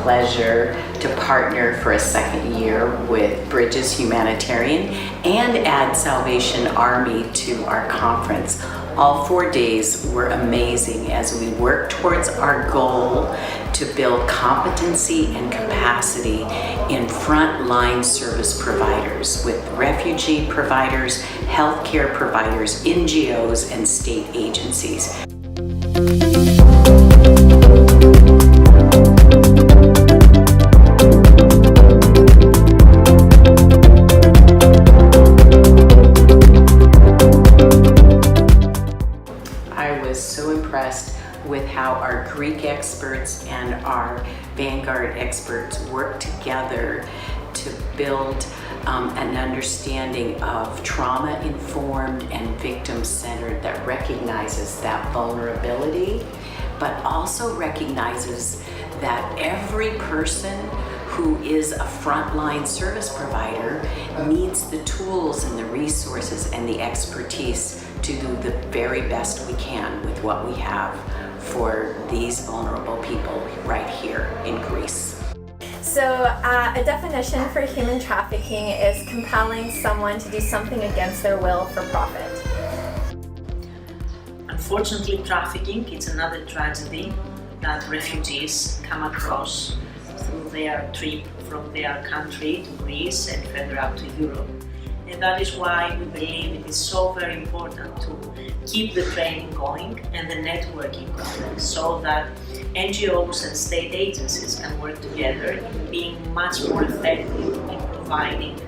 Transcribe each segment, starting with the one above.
pleasure to partner for a second year with Bridges Humanitarian and add Salvation Army to our conference. All 4 days were amazing as we work towards our goal to build competency and capacity in frontline service providers with refugee providers, healthcare providers, NGOs, and state agencies. I was so impressed with how our Greek experts and our Vanguard experts work together to build an understanding of trauma-informed and victim-centered that recognizes that vulnerability, but also recognizes that every person who is a frontline service provider needs the tools and the resources and the expertise to do the very best we can with what we have for these vulnerable people right here in Greece. So a definition for human trafficking is compelling someone to do something against their will for profit. Unfortunately, trafficking is another tragedy that refugees come across through their trip from their country to Greece and further up to Europe. And that is why we believe it is so very important to keep the training going and the networking going so that NGOs and state agencies can work together in being much more effective in providing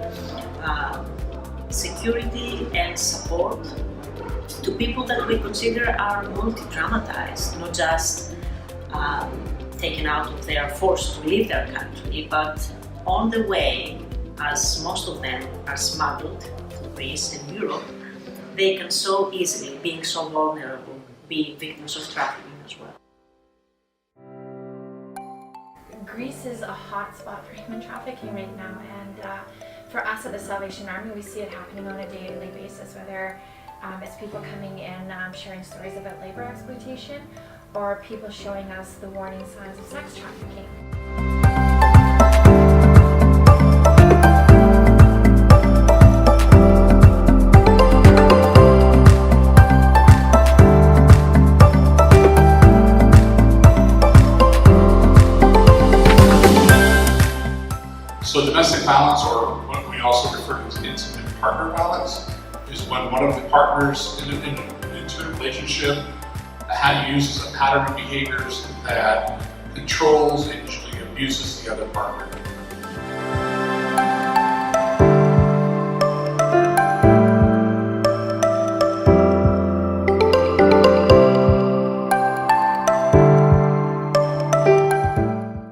security and support to people that we consider are multi-traumatized, not just taken out of their force to leave their country, but on the way, as most of them are smuggled to Greece and Europe, they can so easily, being so vulnerable, be victims of trafficking as well. Greece is a hot spot for human trafficking right now, and for us at the Salvation Army, we see it happening on a daily basis, whether it's people coming in sharing stories about labor exploitation, or people showing us the warning signs of sex trafficking. So domestic violence, or what we also refer to as intimate partner violence, is when one of the partners in an intimate relationship uses a pattern of behaviors that controls and usually abuses the other partner.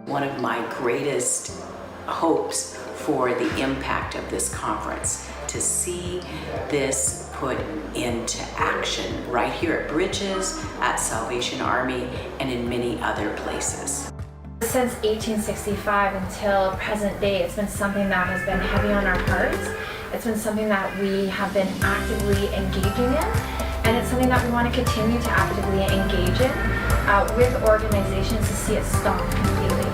One of my greatest hopes for the impact of this conference, to see this put into action right here at Bridges, at Salvation Army, and in many other places. Since 1865 until present day, it's been something that has been heavy on our hearts. It's been something that we have been actively engaging in, and it's something that we want to continue to actively engage in with organizations to see it stop completely.